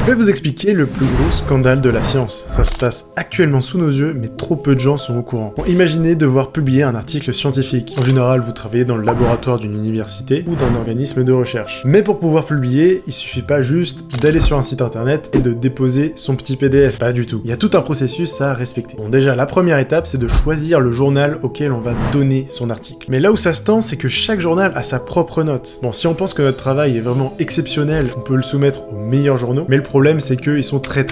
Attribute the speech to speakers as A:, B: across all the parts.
A: Je vais vous expliquer le plus gros scandale de la science. Ça se passe actuellement sous nos yeux, mais trop peu de gens sont au courant. Bon, imaginez devoir publier un article scientifique. En général, vous travaillez dans le laboratoire d'une université ou d'un organisme de recherche. Mais pour pouvoir publier, il suffit pas juste d'aller sur un site internet et de déposer son petit PDF. Pas du tout. Il y a tout un processus à respecter. Bon, déjà, la première étape, c'est de choisir le journal auquel on va donner son article. Mais là où ça se tend, c'est que chaque journal a sa propre note. Bon, si on pense que notre travail est vraiment exceptionnel, on peut le soumettre aux meilleurs journaux, mais le problème, c'est qu'ils sont très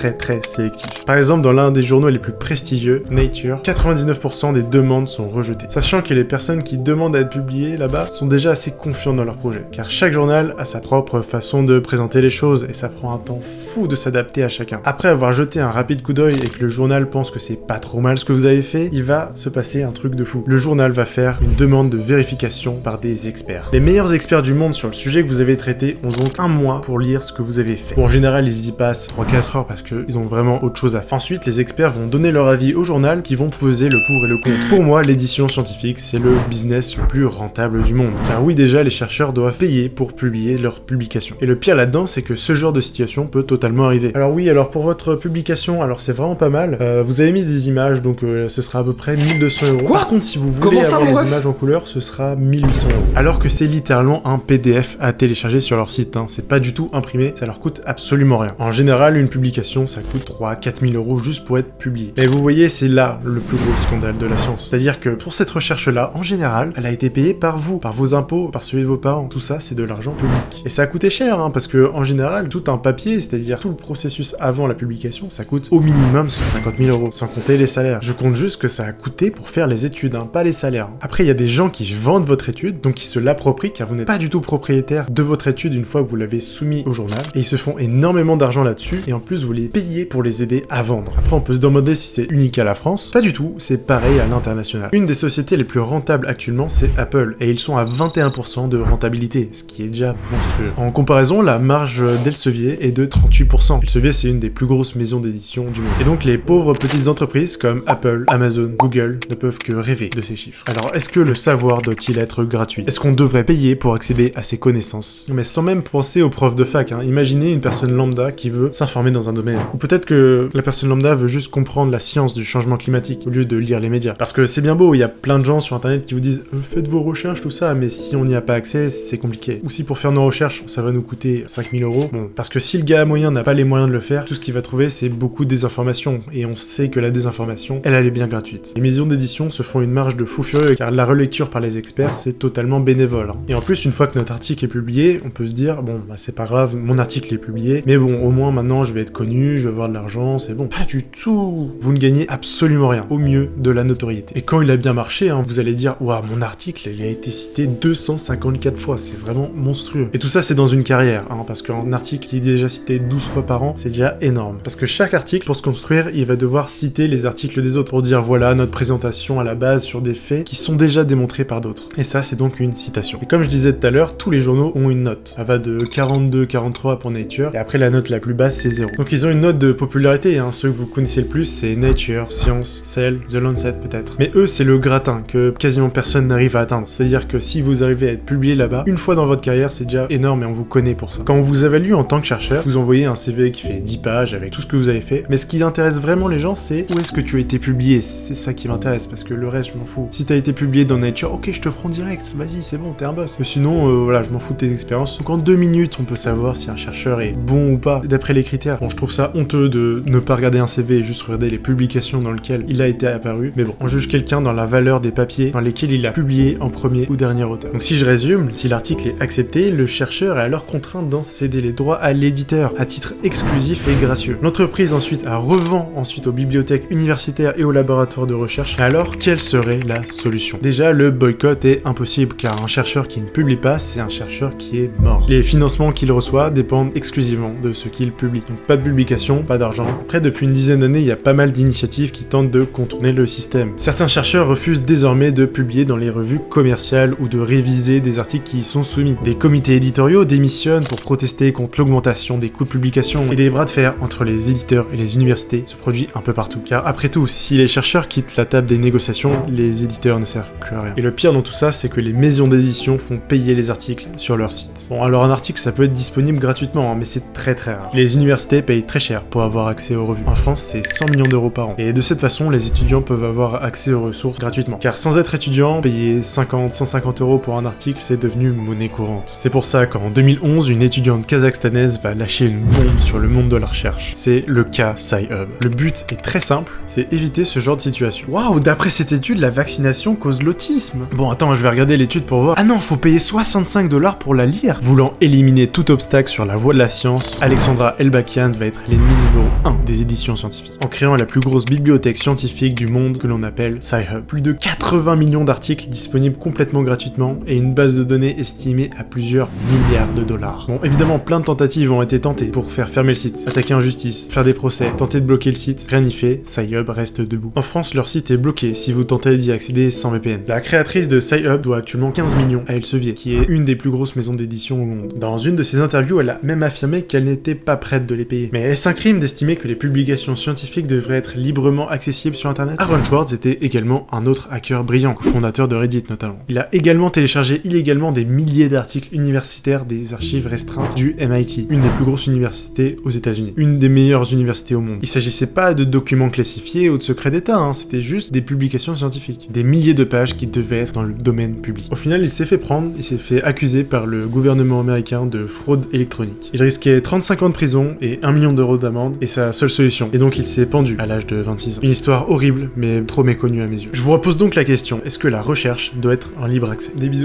A: sélectifs. Par exemple, dans l'un des journaux les plus prestigieux, Nature, 99% des demandes sont rejetées. Sachant que les personnes qui demandent à être publiées là-bas sont déjà assez confiantes dans leur projet, car chaque journal a sa propre façon de présenter les choses, et ça prend un temps fou de s'adapter à chacun. Après avoir jeté un rapide coup d'œil et que le journal pense que c'est pas trop mal ce que vous avez fait, il va se passer un truc de fou. Le journal va faire une demande de vérification par des experts. Les meilleurs experts du monde sur le sujet que vous avez traité ont donc un mois pour lire ce que vous avez fait. Bon, en général, ils y passent 3-4 heures parce qu'ils ont vraiment autre chose à faire. Ensuite, les experts vont donner leur avis au journal qui vont peser le pour et le contre. Pour moi, l'édition scientifique, c'est le business le plus rentable du monde. Car oui, déjà, les chercheurs doivent payer pour publier leurs publications. Et le pire là-dedans, c'est que ce genre de situation peut totalement arriver. Alors oui, alors pour votre publication, alors c'est vraiment pas mal. Vous avez mis des images, donc ce sera à peu près 1200 €. Par contre, si vous voulez avoir les images en couleur, ce sera 1800 €. Alors que c'est littéralement un PDF à télécharger sur leur site, hein. C'est pas du tout imprimé, ça leur coûte absolument rien. En général, une publication, ça coûte 3-4 000 € juste pour être publié. Mais vous voyez, c'est là le plus gros scandale de la science. C'est-à-dire que pour cette recherche-là, en général, elle a été payée par vous, par vos impôts, par celui de vos parents. Tout ça, c'est de l'argent public. Et ça a coûté cher, hein, parce que en général, tout un papier, c'est-à-dire tout le processus avant la publication, ça coûte au minimum 150 000 €, sans compter les salaires. Je compte juste que ça a coûté pour faire les études, hein, pas les salaires. Après, il y a des gens qui vendent votre étude, donc qui se l'approprient, car vous n'êtes pas du tout propriétaire de votre étude une fois que vous l'avez soumis au journal, et ils se font énormément d'argent là-dessus, et en plus vous les payez pour les aider à vendre. Après on peut se demander si c'est unique à la France, pas du tout, c'est pareil à l'international. Une des sociétés les plus rentables actuellement c'est Apple, et ils sont à 21% de rentabilité, ce qui est déjà monstrueux. En comparaison, la marge d'Elsevier est de 38%. Elsevier c'est une des plus grosses maisons d'édition du monde. Et donc les pauvres petites entreprises comme Apple, Amazon, Google ne peuvent que rêver de ces chiffres. Alors est-ce que le savoir doit-il être gratuit? Est-ce qu'on devrait payer pour accéder à ses connaissances? Mais sans même penser aux profs de fac, hein. Imaginez une personne lambda qui veut s'informer dans un domaine. Ou peut-être que la personne lambda veut juste comprendre la science du changement climatique au lieu de lire les médias. Parce que c'est bien beau, il y a plein de gens sur internet qui vous disent faites vos recherches, tout ça, mais si on n'y a pas accès, c'est compliqué. Ou si pour faire nos recherches, ça va nous coûter 5 000 €. Bon, parce que si le gars moyen n'a pas les moyens de le faire, tout ce qu'il va trouver, c'est beaucoup de désinformation. Et on sait que la désinformation, elle est bien gratuite. Les maisons d'édition se font une marge de fou furieux, car la relecture par les experts, c'est totalement bénévole. Hein. Et en plus, une fois que notre article est publié, on peut se dire, bon, bah c'est pas grave, mon article est publié, mais bon, au moins maintenant je vais être connu, je vais avoir de l'argent, c'est bon. Pas du tout. Vous ne gagnez absolument rien, au mieux de la notoriété. Et quand il a bien marché, hein, vous allez dire, waouh, mon article, il a été cité 254 fois, c'est vraiment monstrueux. Et tout ça, c'est dans une carrière, hein, parce qu'un article qui est déjà cité 12 fois par an, c'est déjà énorme. Parce que chaque article, pour se construire, il va devoir citer les articles des autres pour dire, voilà, notre présentation à la base sur des faits qui sont déjà démontrés par d'autres. Et ça, c'est donc une citation. Et comme je disais tout à l'heure, tous les journaux ont une note. Ça va de 42, 43 pour Nature, et après la note la plus basse, c'est 0. Donc ils ont une note de popularité, hein. Ceux que vous connaissez le plus, c'est Nature, Science, Cell, The Lancet peut-être. Mais eux, c'est le gratin que quasiment personne n'arrive à atteindre. C'est-à-dire que si vous arrivez à être publié là-bas, une fois dans votre carrière, c'est déjà énorme et on vous connaît pour ça. Quand on vous évalue en tant que chercheur, vous envoyez un CV qui fait 10 pages avec tout ce que vous avez fait, mais ce qui intéresse vraiment les gens, c'est où est-ce que tu as été publié. C'est ça qui m'intéresse, parce que le reste, je m'en fous. Si t'as été publié dans Nature, ok, je te prends direct, vas-y, c'est bon, t'es un boss. Mais sinon, voilà, je m'en fous de tes expériences. Donc en 2 minutes, on peut savoir si un chercheur est bon ou pas, d'après les critères. Bon, je trouve ça honteux de ne pas regarder un CV et juste regarder les publications dans lesquelles il a été apparu. Mais bon, on juge quelqu'un dans la valeur des papiers dans lesquels il a publié en premier ou dernier auteur. Donc si je résume, si l'article est accepté, le chercheur est alors contraint d'en céder les droits à l'éditeur, à titre exclusif et gracieux. L'entreprise ensuite revend aux bibliothèques universitaires et aux laboratoires de recherche. Alors, quelle serait la solution? Déjà, le boycott est impossible, car un chercheur qui ne publie pas, c'est un chercheur qui est mort. Les financements qu'il reçoit dépendent exclusivement de ce qu'il publie. Donc pas de publication, pas d'argent. Après, depuis une dizaine d'années, il y a pas mal d'initiatives qui tentent de contourner le système. Certains chercheurs refusent désormais de publier dans les revues commerciales ou de réviser des articles qui y sont soumis. Des comités éditoriaux démissionnent pour protester contre l'augmentation des coûts de publication, et des bras de fer entre les éditeurs et les universités se produisent un peu partout. Car après tout, si les chercheurs quittent la table des négociations, les éditeurs ne servent plus à rien. Et le pire dans tout ça, c'est que les maisons d'édition font payer les articles sur leur site. Bon, alors un article, ça peut être disponible gratuitement, hein, mais c'est très rare. rare. Les universités payent très cher pour avoir accès aux revues. En France, c'est 100 millions d'euros par an. Et de cette façon, les étudiants peuvent avoir accès aux ressources gratuitement. Car sans être étudiant, payer 150 € pour un article, c'est devenu monnaie courante. C'est pour ça qu'en 2011, une étudiante kazakhstanaise va lâcher une bombe sur le monde de la recherche. C'est le cas Sci-Hub. Le but est très simple, c'est éviter ce genre de situation. Waouh, d'après cette étude, la vaccination cause l'autisme. Bon, attends, je vais regarder l'étude pour voir. Ah non, faut payer 65 $ pour la lire. Voulant éliminer tout obstacle sur la voie de la science, Alexandra Elbakian va être l'ennemi numéro 1 des éditions scientifiques, en créant la plus grosse bibliothèque scientifique du monde que l'on appelle Sci-Hub. Plus de 80 millions d'articles disponibles complètement gratuitement et une base de données estimée à plusieurs milliards de dollars. Bon, évidemment, plein de tentatives ont été tentées pour faire fermer le site, attaquer en justice, faire des procès, tenter de bloquer le site. Rien n'y fait, Sci-Hub reste debout. En France, leur site est bloqué si vous tentez d'y accéder sans VPN. La créatrice de Sci-Hub doit actuellement 15 millions à Elsevier, qui est une des plus grosses maisons d'édition au monde. Dans une de ses interviews, elle a même affirmé qu'elle n'était pas prête de les payer. Mais est-ce un crime d'estimer que les publications scientifiques devraient être librement accessibles sur internet? Aaron Swartz était également un autre hacker brillant, cofondateur de Reddit notamment. Il a également téléchargé illégalement des milliers d'articles universitaires des archives restreintes du MIT, une des plus grosses universités aux États-Unis, une des meilleures universités au monde. Il s'agissait pas de documents classifiés ou de secrets d'État, c'était juste des publications scientifiques, des milliers de pages qui devaient être dans le domaine public. Au final, il s'est fait prendre, il s'est fait accuser par le gouvernement américain de fraude électronique. Il risquait 35 ans de prison et 1 million d'euros d'amende, et sa seule solution. Et donc il s'est pendu à l'âge de 26 ans. Une histoire horrible, mais trop méconnue à mes yeux. Je vous repose donc la question, est-ce que la recherche doit être en libre accès? Des bisous.